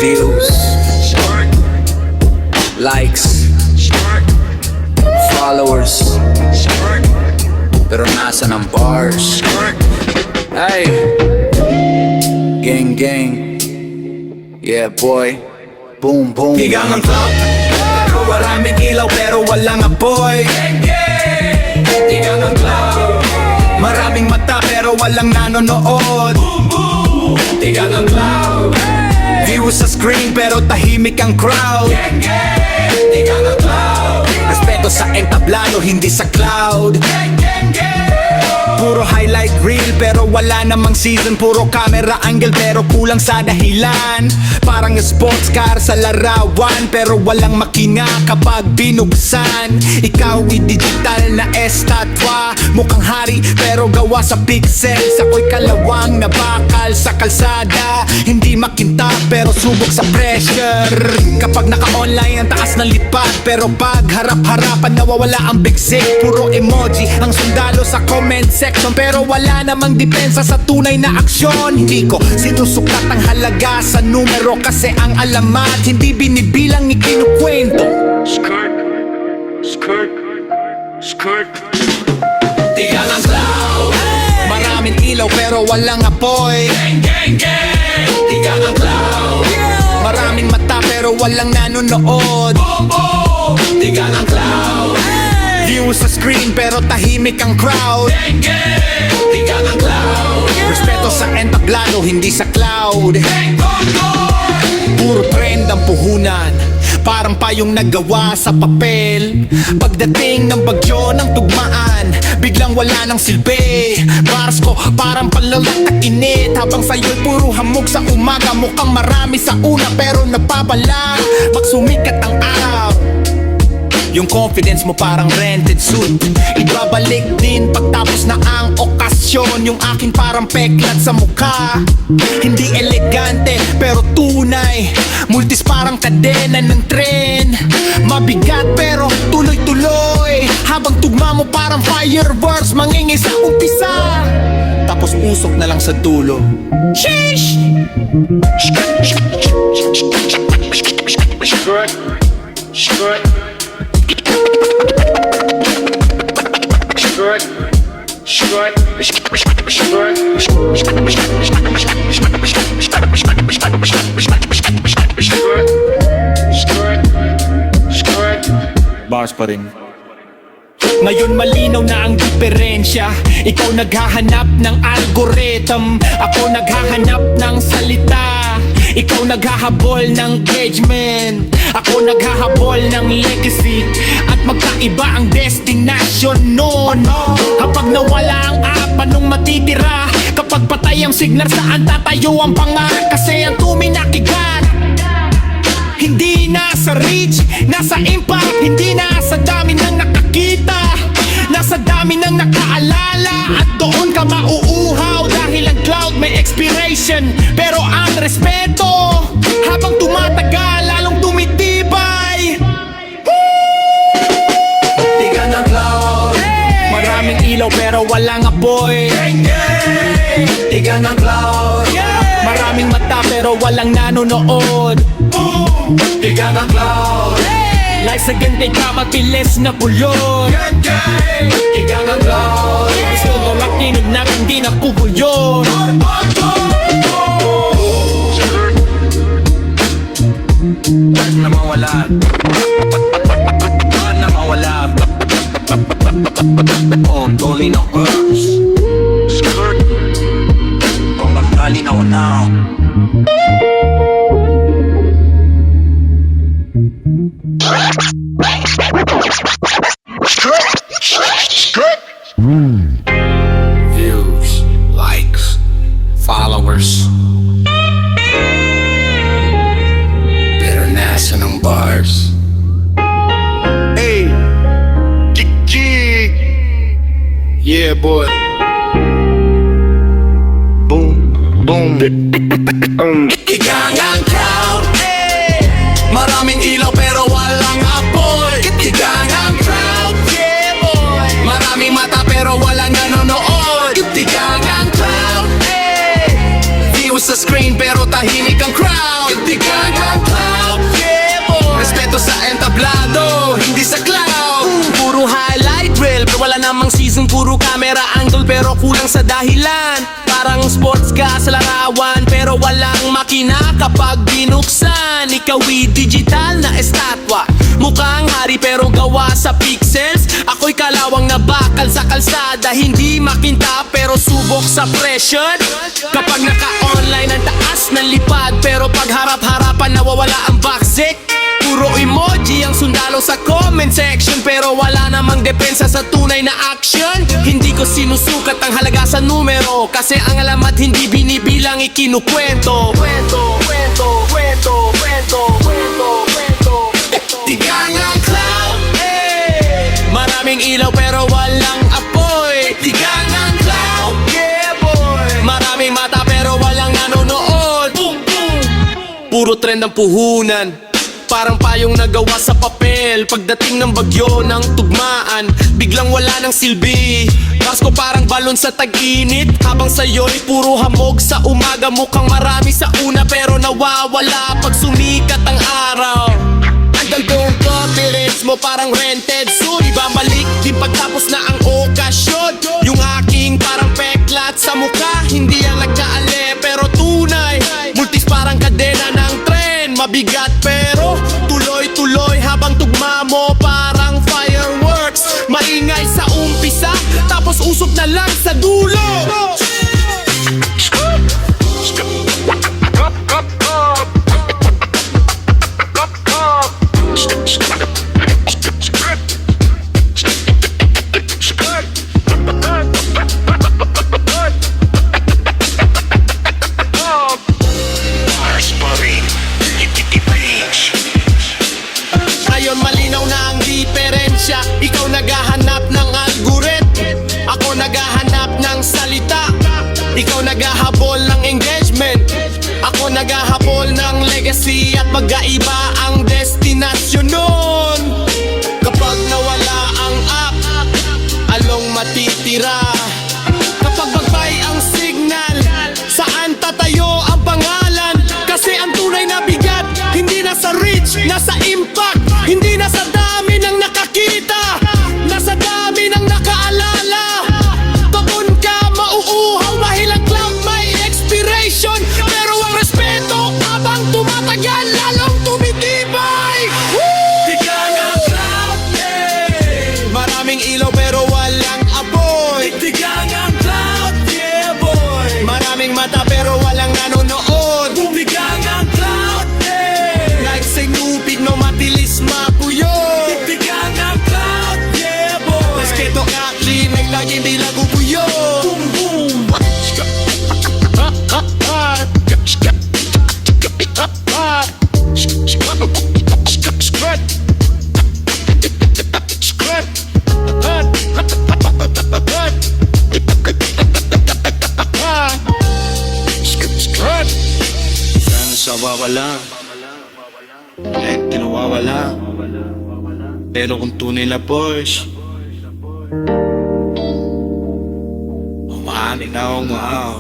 Views, likes, followers, pero nasa ng bars. Hey, gang gang, yeah boy, boom boom. Higang ang club, maraming ilaw pero walang apoy. Higang ang club, maraming mata pero walang nanonood. Higang ang club, views sa screen pero tahimik ang crowd. Higang ang club, respeto sa entablado hindi sa cloud. Puro highlight reel pero wala namang season. Puro camera angle pero kulang sa dahilan. Parang sports car sa larawan pero walang makina kapag binuksan. Ikaw i-digital na estatwa, mukhang hari pero gawa sa pixels. Ako'y kalawang na bakal sa kalsada, hindi makinta pero subok sa pressure. Kapag naka-online ang taas ng lipat, pero pag harap-harapan nawawala ang bigsik. Puro emoji ang sundalo sa comment section pero wala namang depensa sa tunay na aksyon. Hindi ko sinusuklat ang halaga sa numero kasi ang alamat hindi binibilang ikinukwento. Skirt, skirt, skirt. Tigang ang cloud, maraming ilaw pero walang apoy. Tigang ang cloud, maraming mata pero walang nanonood. Tigang ang cloud, views sa screen pero tahimik ang crowd. Tigang ang cloud, respeto sa entablado hindi sa cloud. Puro trend ang puhunan, parang payong nagawa sa papel. Pagdating ng bagyo ng tugmaan, biglang wala ng silbi. Bars ko parang panlalat init, habang sa'yo'y puro hamog sa umaga. Mukhang marami sa una pero napabala magsumikat ang araw. Yung confidence mo parang rented suit, ibabalik din pagtapos na ang okasyon. Yung akin parang peklat sa mukha, hindi elegante pero tunay. Multis parang kadena ng tren, mabigat pero tuloy-tuloy. Habang tugma mo parang fireworks, mangingay sa umpisa tapos usok na lang sa dulo. Sheesh! Skirt, skirt. Skirt, skirt, skirt. Bars pa rin. Ngayon malinaw na ang diferensya. Ikaw naghahanap ng algorithm, ako naghahanap ng salita. Ikaw naghahabol ng engagement, ako naghahabol ng legacy. At magkaiba ang destination noon. Kapag nawala ang app, anong matitira? Kapag patay ang signal, saan tatayo ang pangarap? Kasi ang tuminakigat hindi nasa reach, nasa impact. Hindi nasa dami ng nakakita, nasa dami ng nakaalala. At doon ka mauuhaw dahil ang cloud may expiration, pero ang respeto habang tumatagal lalong tumitibay. Tigang ng cloud, maraming ilaw pero walang apoy. Tigang ng cloud, maraming mata pero walang nanonood. Tigang ng cloud, like sa gantay ka matilis na kulot. Tigang ng cloud, gusto mo makinig na hindi na kubuyon. Wag na mawala, wag na mawala. Oh, only no girls. Skirt, Oh, magkalinaw now. Views, likes, followers, pero nasa ng bars. Hey, jig. Yeah, boy. Boom, boom. Tigang ang crowd, maraming ilaw pero walang apoy. Tigang ang crowd, Puro camera angle pero kulang sa dahilan. Parang sports ka sa larawan pero walang makina kapag binuksan. Ikaw digital na estatwa, mukhang hari pero gawa sa pixels. Ako'y kalawang na bakal sa kalsada, hindi makinta pero subok sa pressure. Kapag naka-online ang taas ng lipad, pero pag harap-harapan nawawala ang backseat. Puro emoji ang sundalo sa comment section, pero wala namang depensa sa tunay na action. Hindi ko sinusukat ang halaga sa numero, kasi ang alamat hindi binibilang, ikinukwento. Tigang ang cloud, maraming ilaw pero walang apoy. Tigang ang cloud, yeah boy. Maraming mata pero walang nanonood. Boom, boom. Puro trend ang puhunan, parang payong nagawa sa papel. Pagdating ng bagyo ng tugmaan, biglang wala ng silbi. Pasko parang balon sa tag-init, habang sa'yo'y puro hamog sa umaga. Mukhang marami sa una pero nawawala pag sumikat ang araw. Ang dalawang confidence mo parang rented suit, ibabalik din pagtapos na ang okasyon. Yung aking parang peklat sa mukha, hindi yan nagkaale pero tunay. Multis parang kadena ng tren, mabigat pero tuloy-tuloy habang tugma mo parang fireworks. Maingay sa umpisa, tapos usok na lang sa dulo. Ngayon malinaw na ang diferensya. Ikaw naghahanap ng algorithm, ako naghahanap ng salita. Ikaw naghahabol ng engagement, ako naghahabol ng legacy. At magkaiba ang destinasyon nun. Kapag nawala ang app, along matitira. Kapag magbay ang signal, saan tatayo ang pangalan? Kasi ang tunay na bigat, hindi nasa reach, nasa impact. Hindi nasa dami ng nakakita, nasa dami ng nakaalala. Babon ka, mauuhaw, mahilang cloud, may expiration. Pero ang respeto, habang tumatagal, lalong tumitibay. Tigang ang cloud, maraming ilaw pero walang apoy. Tigang ang cloud, yeah boy. Maraming mata pero walang nanonood. Tigang ang cloud, like say nupig no matilis mapuyo. Tigang ang cloud, yeah boy. Respeto at linig lagi di lagubuyo. Boom boom. Sana sa wawala, lente nawawala. Pero kung tunay na Porsche, umaamin na umahaw.